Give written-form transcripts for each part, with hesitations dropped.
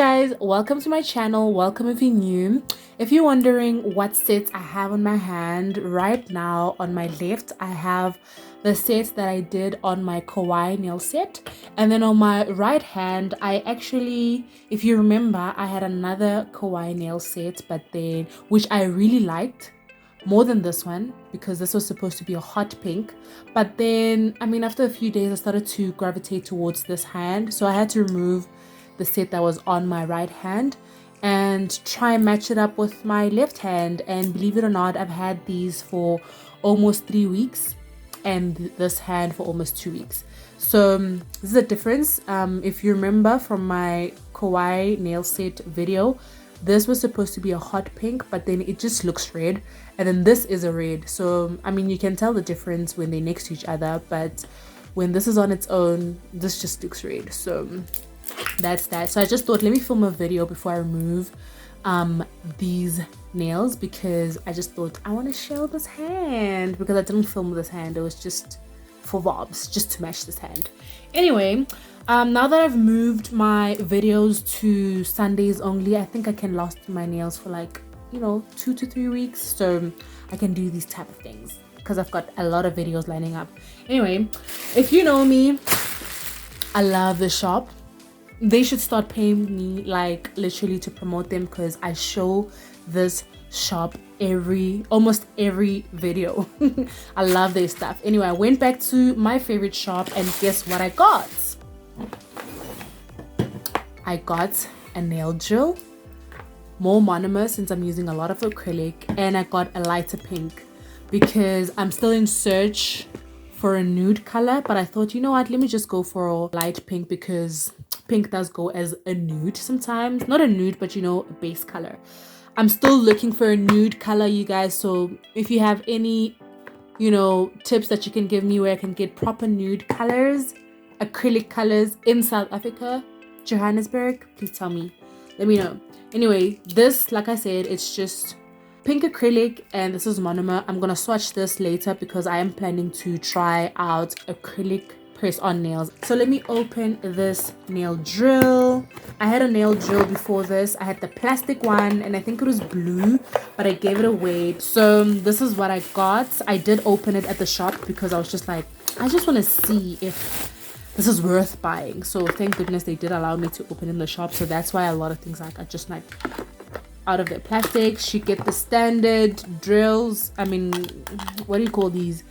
guys, welcome to my channel. Welcome if you're new. If you're wondering what sets I have on my hand right now, on my left I have the set that I did on my kawaii nail set, and then on my right hand I actually, if you remember, I had another kawaii nail set, but then which I really liked more than this one because this was supposed to be a hot pink. But then, I mean, after a few days I started to gravitate towards this hand, so I had to remove the set that was on my right hand and try and match it up with my left hand. And believe it or not, I've had these for almost 3 weeks and this hand for almost 2 weeks. So this is a difference. If you remember from my kawaii nail set video, this was supposed to be a hot pink, but then it just looks red, and then this is a red. So I mean, you can tell the difference when they're next to each other, but when this is on its own, this just looks red. So that's that. So I just thought, let me film a video before I remove these nails, because I just thought I want to show this hand, because I didn't film this hand. It was just for vibes, just to match this hand. Anyway, now that I've moved my videos to Sundays only, I think I can last my nails for like, you know, 2 to 3 weeks, so I can do these type of things because I've got a lot of videos lining up. Anyway, if you know me, I love the shop. They should start paying me like literally to promote them, because I show this shop almost every video. I love their stuff. Anyway, I went back to my favorite shop and guess what I got? I got a nail drill, more monomer since I'm using a lot of acrylic, and I got a lighter pink because I'm still in search for a nude color. But I thought, you know what, let me just go for a light pink, because pink does go as a nude sometimes. Not a nude, but you know, a base color. I'm still looking for a nude color, you guys. So if you have any, you know, tips that you can give me where I can get proper nude colors, acrylic colors in South Africa, Johannesburg, please tell me. Let me know. Anyway, this, like I said, it's just pink acrylic and this is monomer. I'm gonna swatch this later because I am planning to try out acrylic press on nails. So let me open this nail drill. I had a nail drill before this. I had the plastic one and I think it was blue, but I gave it away. So this is what I got. I did open it at the shop because I was just like, I just want to see if this is worth buying. So thank goodness they did allow me to open in the shop. So that's why a lot of things like are just like out of their plastics. You get the standard drills. I mean, what do you call these?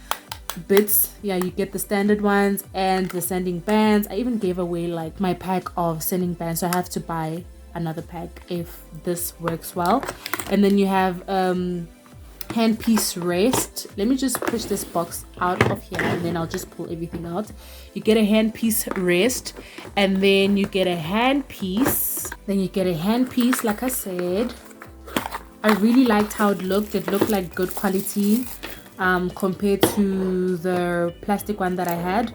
Bits. Yeah, you get the standard ones and the sanding bands. I even gave away like my pack of sanding bands, so I have to buy another pack if this works well. And then you have handpiece rest. Let me just push this box out of here and then I'll just pull everything out. You get a handpiece rest, and then you get a handpiece. Then you get a handpiece, like I said. I really liked how it looked. It looked like good quality compared to the plastic one that I had.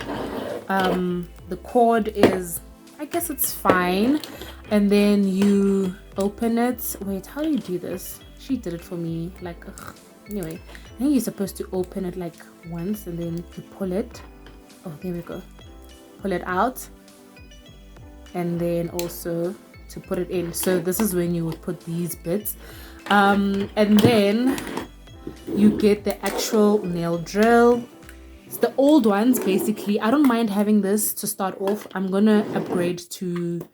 The cord is, I guess it's fine. And then you open it. Wait, how do you do this? She did it for me. Like, ugh. Anyway, I think you're supposed to open it like once and then you pull it. Oh, there we go. Pull it out. And then also to put it in. So this is when you would put these bits. And then you get the actual nail drill. It's the old ones basically. I don't mind having this to start off. I'm gonna upgrade to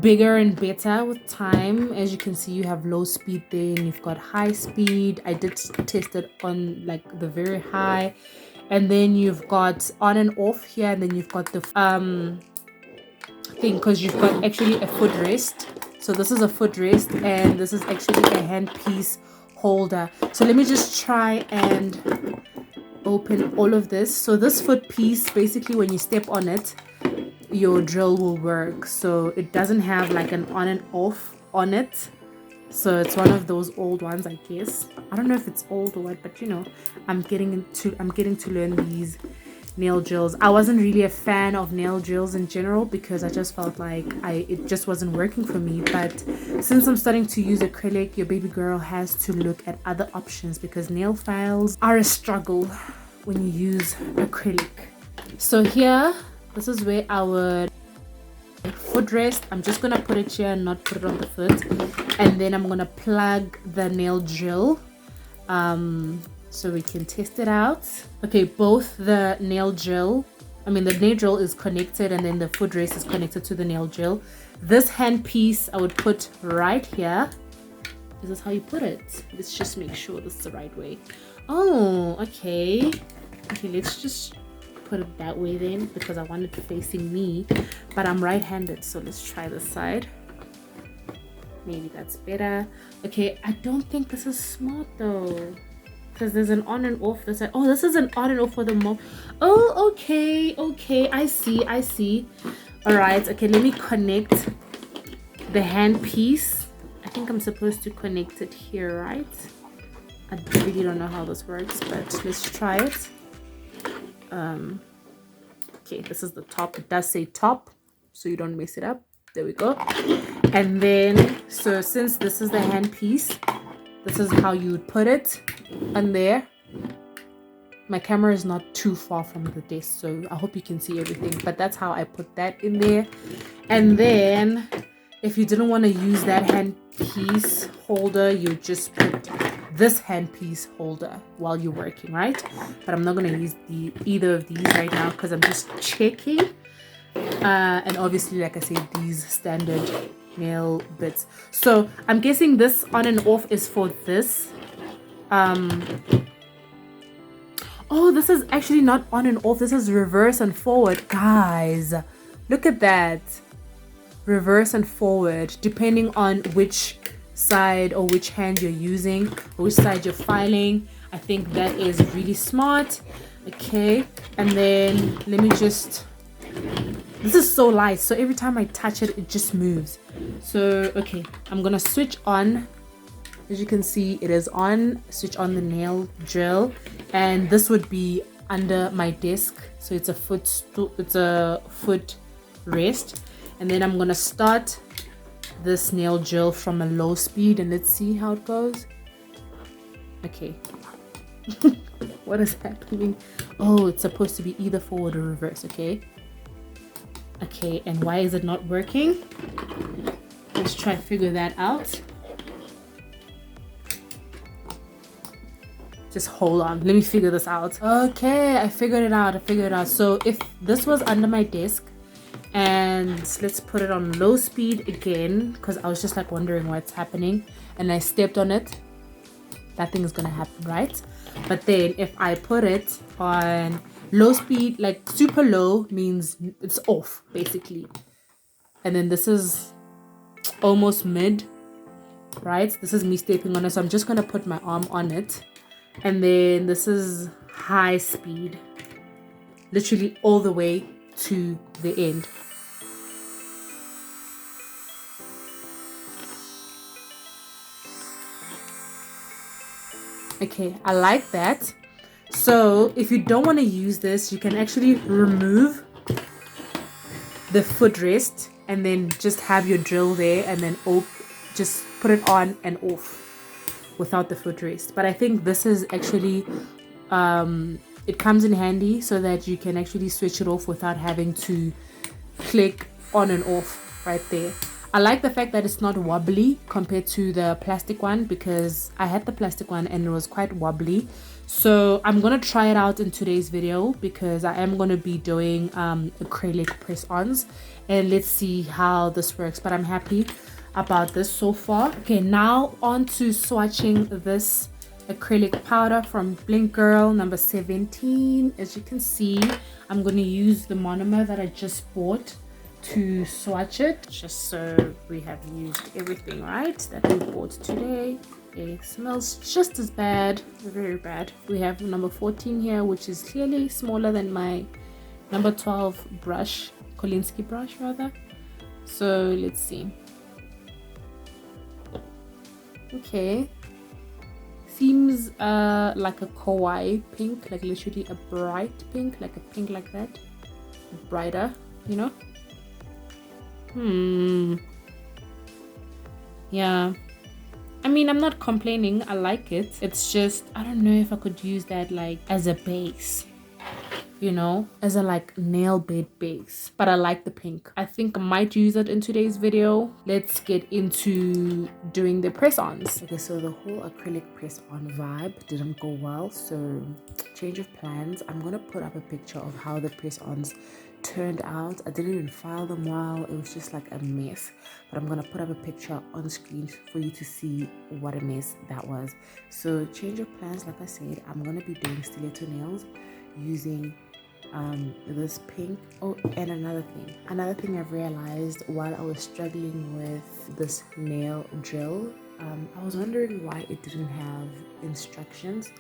bigger and better with time. As you can see, you have low speed there and you've got high speed. I did test it on like the very high, and then you've got on and off here, and then you've got the thing, because you've got actually a foot rest. So this is a foot rest and this is actually a handpiece holder. So let me just try and open all of this. So this foot piece, basically when you step on it, your drill will work. So it doesn't have like an on and off on it. So it's one of those old ones, I guess. I don't know if it's old or what, but you know, I'm getting to learn these nail drills. I wasn't really a fan of nail drills in general because I just felt like it just wasn't working for me. But since I'm starting to use acrylic, your baby girl has to look at other options, because nail files are a struggle when you use acrylic. So here, this is where our footrest. I'm just gonna put it here and not put it on the foot, and then I'm gonna plug the nail drill so we can test it out. Okay, both the nail drill is connected, and then the footrest is connected to the nail drill. This handpiece I would put right here. Is this how you put it? Let's just make sure this is the right way. Oh, okay. Okay, let's just put it that way then, because I want it facing me, but I'm right-handed, so let's try this side. Maybe that's better. Okay, I don't think this is smart though, because there's an on and off this side. Oh, this is an on and off for the mo. Oh, okay, I see. All right, okay, let me connect the hand piece. I think I'm supposed to connect it here, right? I really don't know how this works, but let's try it. Okay, this is the top. It does say top, so you don't mess it up. There we go. And then, so since this is the hand piece, this is how you would put it on there. My camera is not too far from the desk, so I hope you can see everything, but that's how I put that in there. And then if you didn't want to use that hand piece holder, you just put this handpiece holder while you're working, right? But I'm not going to use either of these right now because I'm just checking. And obviously, like I said, these standard nail bits. So I'm guessing this on and off is for this. Oh, this is actually not on and off. This is reverse and forward. Guys, look at that. Reverse and forward, depending on which side or which hand you're using, or which side you're filing. I think that is really smart. Okay, and then let me just, this is so light, so every time I touch it, it just moves. So okay, I'm gonna switch on. As you can see, it is on. Switch on the nail drill, and this would be under my desk, so it's a foot rest. And then I'm gonna start this nail drill from a low speed, and let's see how it goes. Okay. What is happening? Oh, it's supposed to be either forward or reverse. Okay, and why is it not working? Let's try to figure that out. Just hold on, let me figure this out. Okay, I figured it out. So if this was under my desk, and let's put it on low speed again, because I was just like wondering what's happening, and I stepped on it, that thing is gonna happen, right? But then if I put it on low speed, like super low, means it's off basically. And then this is almost mid, right? This is me stepping on it, so I'm just gonna put my arm on it. And then this is high speed, literally all the way to the end. Okay, I like that. So if you don't want to use this, you can actually remove the footrest and then just have your drill there, and then just put it on and off without the footrest. But I think this is actually it comes in handy so that you can actually switch it off without having to click on and off right there. I like the fact that it's not wobbly compared to the plastic one, because I had the plastic one and it was quite wobbly. So I'm gonna try it out in today's video, because I am gonna be doing acrylic press-ons, and let's see how this works. But I'm happy about this so far. Okay, now on to swatching this acrylic powder from Blink Girl number 17. As you can see, I'm going to use the monomer that I just bought to swatch it, just so we have used everything right that we bought today. It smells just as bad, very bad. We have number 14 here, which is clearly smaller than my number 12 brush, Kolinsky brush rather. So let's see. Okay, seems like a kawaii pink, like literally a bright pink, like a pink like that, brighter, you know. Yeah, I mean, I'm not complaining, I like it. It's just, I don't know if I could use that like as a base. you know, as a like nail bed base, but I like the pink. I think I might use it in today's video. Let's get into doing the press-ons. Okay, so the whole acrylic press-on vibe didn't go well, so change of plans. I'm gonna put up a picture of how the press-ons turned out. I didn't even file them well. It was just like a mess, but I'm gonna put up a picture on screen for you to see what a mess that was. So change of plans, like I said, I'm gonna be doing stiletto nails using this pink. Oh, and another thing I've realized while I was struggling with this nail gel, I was wondering why it didn't have instructions,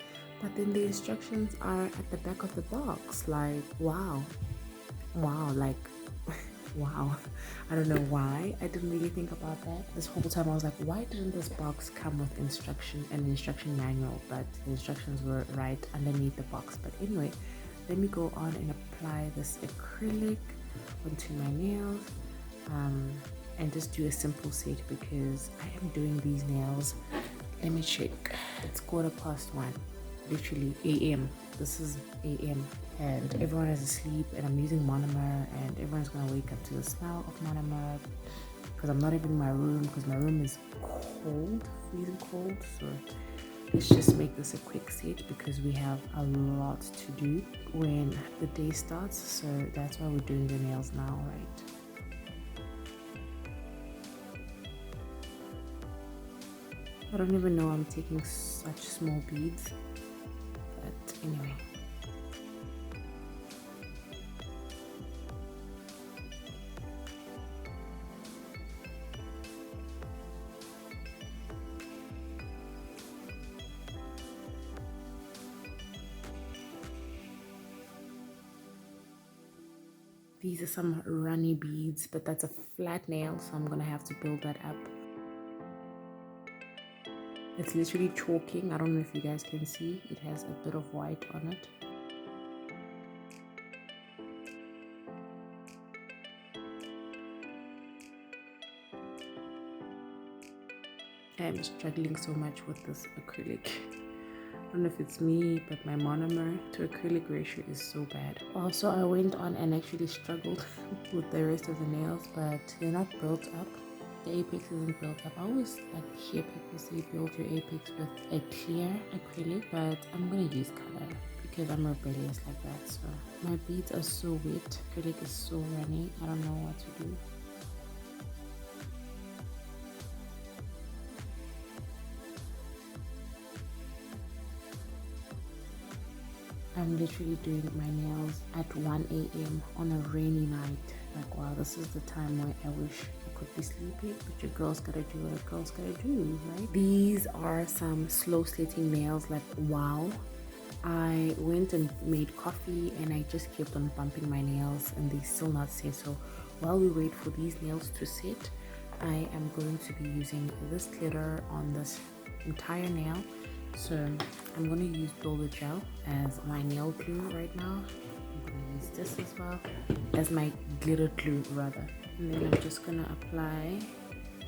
but then the instructions are at the back of the box. Like, wow, like wow. I don't know why I didn't really think about that this whole time. I was like, why didn't this box come with an instruction manual? But the instructions were right underneath the box. But anyway, let me go on and apply this acrylic onto my nails, and just do a simple set because I am doing these nails. Let me check. It's 1:15, literally AM. This is AM, and everyone is asleep, and I'm using monomer, and everyone's gonna wake up to the smell of monomer because I'm not even in my room because my room is cold, freezing cold. So let's just make this a quick set because we have a lot to do when the day starts. So that's why we're doing the nails now, right? I don't even know I'm taking such small beads, but anyway. These are some runny beads, but that's a flat nail, so I'm gonna have to build that up. It's literally chalking. I don't know if you guys can see. It has a bit of white on it. I'm struggling so much with this acrylic. I don't know if it's me, but my monomer to acrylic ratio is so bad. Also, I went on and actually struggled with the rest of the nails, but they're not built up. The apex isn't built up. I always like hear people say build your apex with a clear acrylic, but I'm gonna use color because I'm rebellious like that. So my beads are so wet. Acrylic is so runny. I don't know what to do. I'm literally doing my nails at 1 a.m. on a rainy night. Like, wow, this is the time where I wish I could be sleeping, but your girl's gotta do what a girl's gotta do, right? These are some slow slitting nails. Like, wow. I went and made coffee and I just kept on bumping my nails and they still not set. So while we wait for these nails to set, I am going to be using this glitter on this entire nail. So I'm going to use Builder Gel as my nail glue right now. I'm going to use this as well as my glitter glue rather. And then I'm just going to apply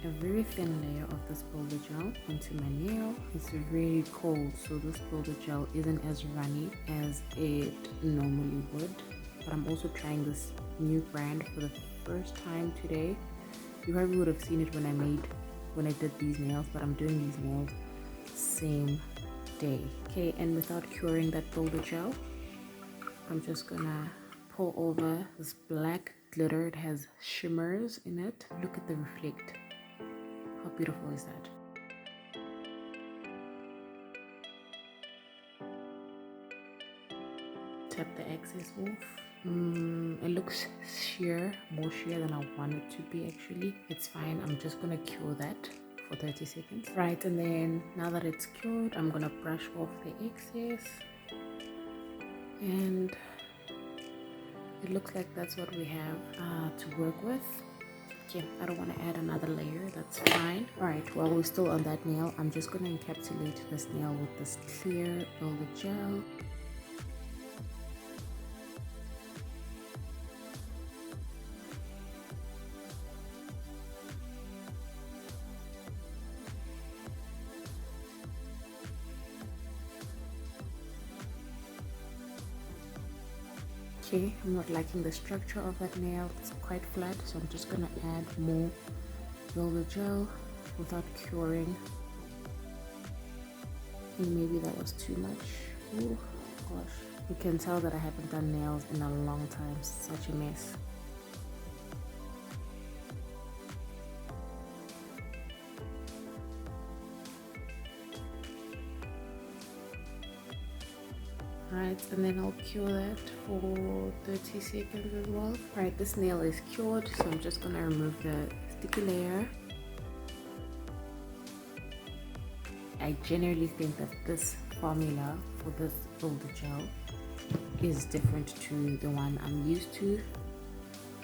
a very thin layer of this Builder Gel onto my nail. It's really cold, so this Builder Gel isn't as runny as it normally would. But I'm also trying this new brand for the first time today. You probably would have seen it when I did these nails, but I'm doing these nails same day. Okay, and without curing that Builder Gel, I'm just gonna pour over this black glitter. It has shimmers in it. Look at the reflect. How beautiful is that? Tap the excess off. It looks more sheer than I want it to be actually. It's fine. I'm just gonna cure that for 30 seconds. Right, and then now that it's cured, I'm gonna brush off the excess. And it looks like that's what we have to work with. Okay, I don't want to add another layer, that's fine. Alright, while we're still on that nail, I'm just going to encapsulate this nail with this clear Builder Gel. Okay, I'm not liking the structure of that nail. It's quite flat, so I'm just gonna add more velvet gel without curing. And maybe that was too much. Oh gosh, you can tell that I haven't done nails in a long time. Such a mess. Right, and then I'll cure that for 30 seconds as well. Right, this nail is cured, so I'm just gonna remove the sticky layer. I generally think that this formula for this builder gel is different to the one I'm used to,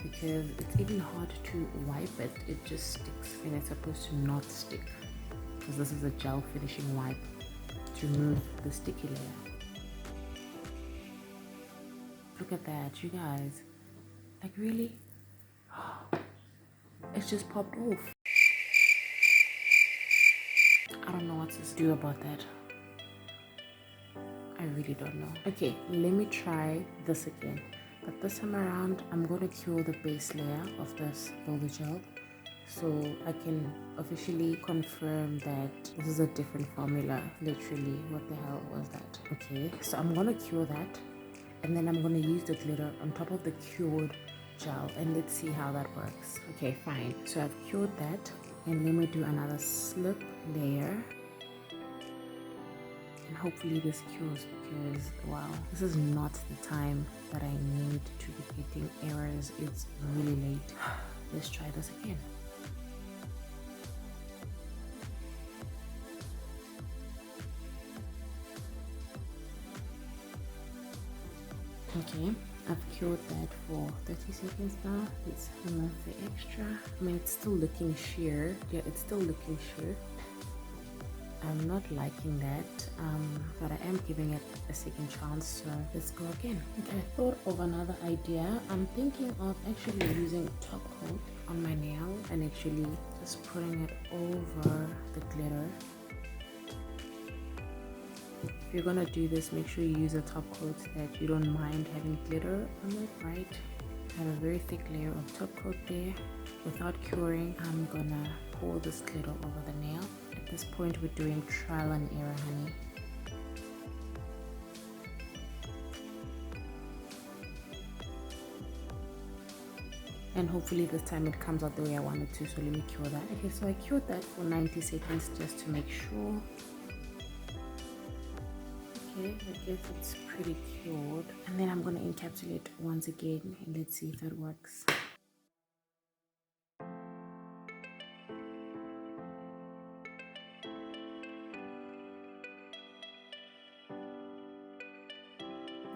because it's even hard to wipe it. It just sticks, and it's supposed to not stick, because this is a gel finishing wipe to remove the sticky layer. Look at that, you guys. Like, really? It's just popped off. I don't know what to do about that. I really don't know. Okay, let me try this again. But this time around, I'm going to cure the base layer of this builder gel, so I can officially confirm that this is a different formula. Literally, what the hell was that? Okay, so I'm going to cure that, and then I'm going to use the glitter on top of the cured gel, and let's see how that works. Okay, fine. So I've cured that, and let me do another slip layer, and hopefully this cures, because wow, this is not the time that I need to be getting errors. It's really late. Let's try this again. Okay, I've cured that for 30 seconds now. Let's remove the extra. I mean, it's still looking sheer. Yeah, it's still looking sheer. I'm not liking that, but I am giving it a second chance, so let's go again. Okay, I thought of another idea. I'm thinking of actually using top coat on my nail and actually just putting it over the glitter. If you're gonna do this, make sure you use a top coat that you don't mind having glitter on it, right? I have a very thick layer of top coat there. Without curing, I'm gonna pour this glitter over the nail. At this point, we're doing trial and error, honey. And hopefully this time it comes out the way I wanted to, so let me cure that. Okay, so I cured that for 90 seconds just to make sure. Okay, I guess it's pretty cured. And then I'm gonna encapsulate once again, and let's see if that works.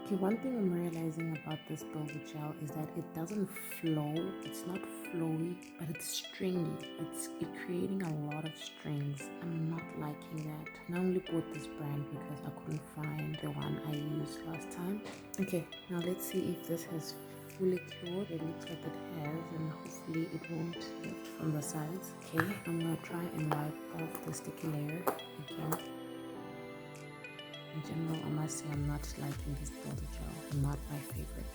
Okay, one thing I'm realizing about this builder gel is that it doesn't flow. It's not flowy, but it's stringy. It's creating a lot of strings. I'm not liking that. And I only bought this brand because I couldn't find the one I used last time. Okay, now let's see if this has fully cured. It looks like it has, and hopefully it won't lift from the sides. Okay, I'm gonna try and wipe off the sticky layer again. In general, I must say I'm not liking this builder gel. Not my favorite.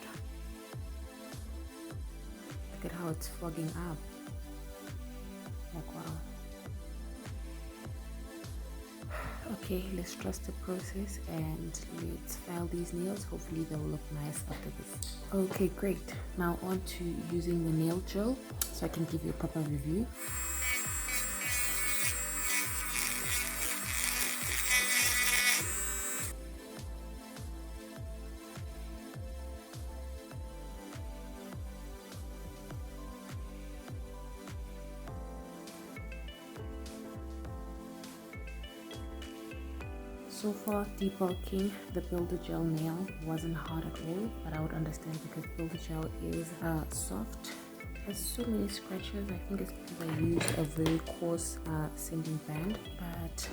Look at how it's fogging up. Like, wow. Okay, let's trust the process and let's file these nails. Hopefully they'll look nice after this. Okay, great. Now on to using the nail gel so I can give you a proper review. So far, debulking the builder gel nail wasn't hard at all, but I would understand because builder gel is soft. It has so many scratches. I think it's because I used a very coarse sanding band. But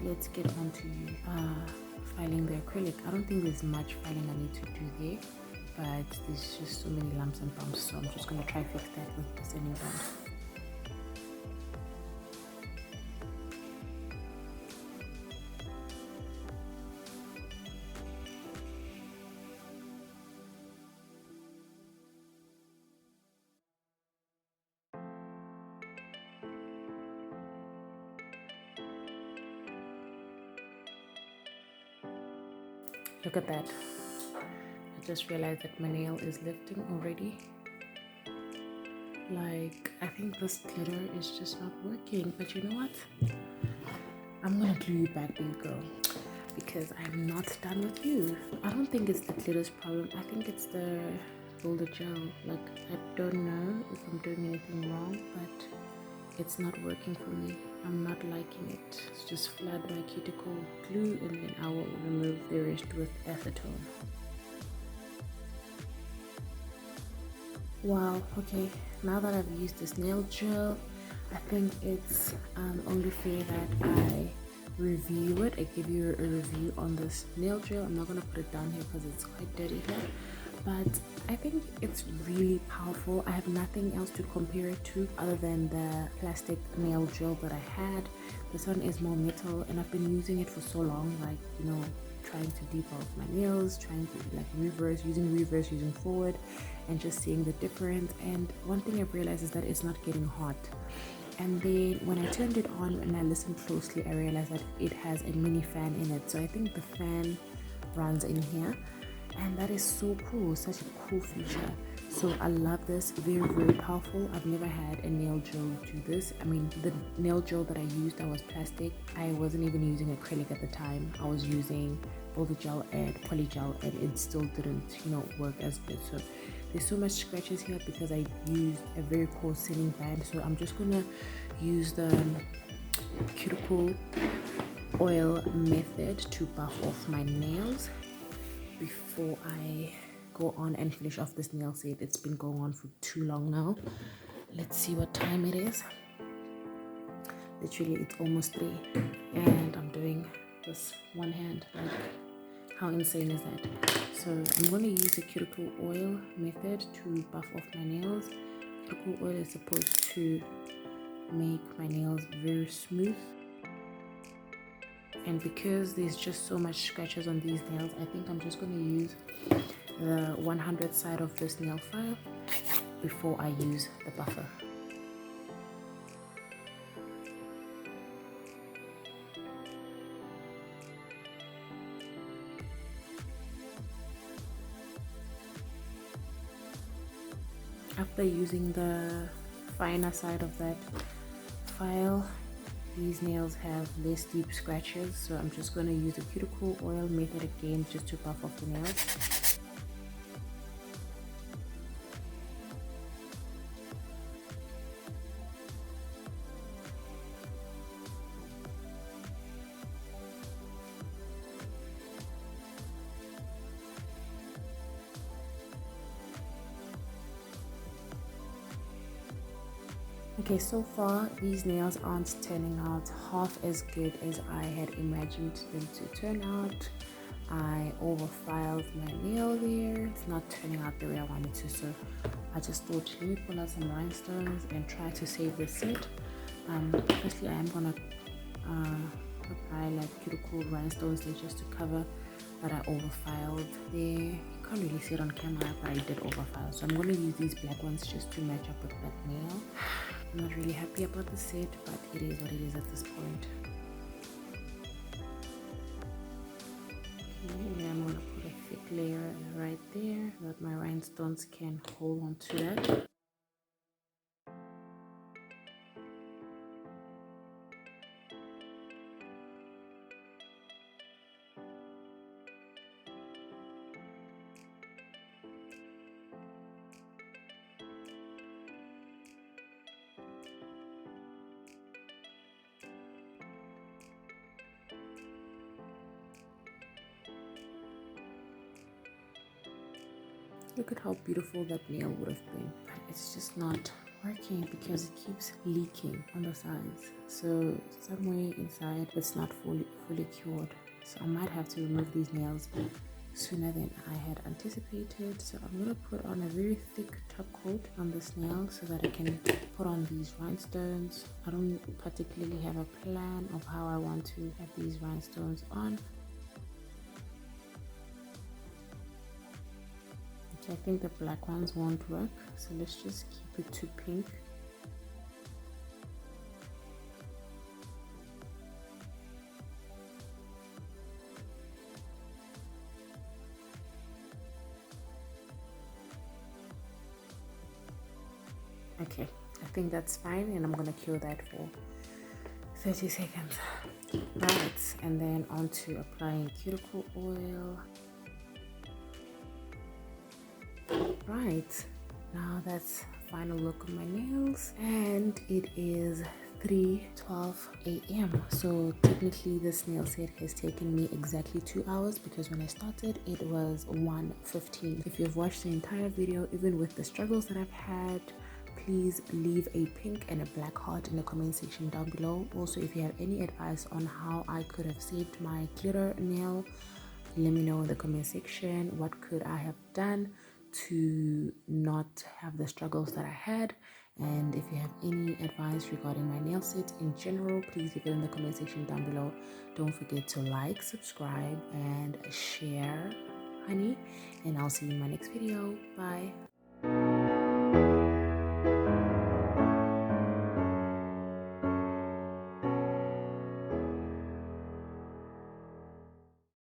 let's get on to filing the acrylic. I don't think there's much filing I need to do there, but there's just so many lumps and bumps, so I'm just going to try fix that with the sanding band. Look at that. I just realized that my nail is lifting already. Like, I think this glitter is just not working. But you know what? I'm gonna glue you back, baby girl, because I'm not done with you. I don't think it's the glitter's problem. I think it's the roller gel. Like, I don't know if I'm doing anything wrong, but it's not working for me. I'm not liking it. Let's just flood my cuticle glue, and then I will remove the rest with acetone. Wow, okay, now that I've used this nail gel, I think it's only fair that I review it. I give you a review on this nail gel. I'm not going to put it down here because it's quite dirty here, but I think it's really powerful. I have nothing else to compare it to other than the plastic nail gel that I had. This one is more metal, and I've been using it for so long, like, you know, trying to debulk my nails, trying to like reverse, using forward, and just seeing the difference. And one thing I've realized is that it's not getting hot. And then when I turned it on and I listened closely, I realized that it has a mini fan in it. So I think the fan runs in here, and that is so cool, such a cool feature. So I love this, very, very powerful. I've never had a nail gel do this. I mean, the nail gel that I used, that was plastic. I wasn't even using acrylic at the time. I was using both gel and polygel, and it still didn't, you know, work as good. So there's so much scratches here because I used a very coarse sealing band. So I'm just gonna use the cuticle oil method to buff off my nails before I go on and finish off this nail set. It's been going on for too long now. Let's see what time it is. Literally, it's almost 3, and I'm doing this one hand. Like, how insane is that? So I'm going to use the cuticle oil method to buff off my nails. Cuticle oil is supposed to make my nails very smooth, and because there's just so much scratches on these nails, I think I'm just going to use the 100 side of this nail file before I use the buffer. After using the finer side of that file, these nails have less deep scratches, so I'm just going to use the cuticle oil method again just to buff off the nails. Okay, so far these nails aren't turning out half as good as I had imagined them to turn out. I overfiled my nail there. It's not turning out the way I wanted to, so I just thought, let me pull out some rhinestones and try to save the set. Firstly, I am gonna apply like cuticle rhinestones there just to cover that I overfiled there. You can't really see it on camera, but I did overfile, so I'm going to use these black ones just to match up with that nail. I'm not really happy about the set, but it is what it is at this point. Okay, and I'm going to put a thick layer right there so that my rhinestones can hold on to that. Look at how beautiful that nail would have been, but it's just not working because it keeps leaking on the sides. So somewhere inside it's not fully cured. So I might have to remove these nails sooner than I had anticipated. So I'm going to put on a very thick top coat on this nail so that I can put on these rhinestones. I don't particularly have a plan of how I want to have these rhinestones on. I think the black ones won't work, so let's just keep it to pink. Okay, I think that's fine, and I'm gonna cure that for 30 seconds. Right, and then on to applying cuticle oil. Right, now that's final look of my nails, and it is 3:12 a.m. So technically this nail set has taken me exactly 2 hours, because when I started it was 1:15. If you've watched the entire video, even with the struggles that I've had, please leave a pink and a black heart in the comment section down below. Also, if you have any advice on how I could have saved my glitter nail, let me know in the comment section. What could I have done to not have the struggles that I had? And if you have any advice regarding my nail set in general, please leave it in the comment section down below. Don't forget to like, subscribe, and share, honey. And I'll see you in my next video. Bye.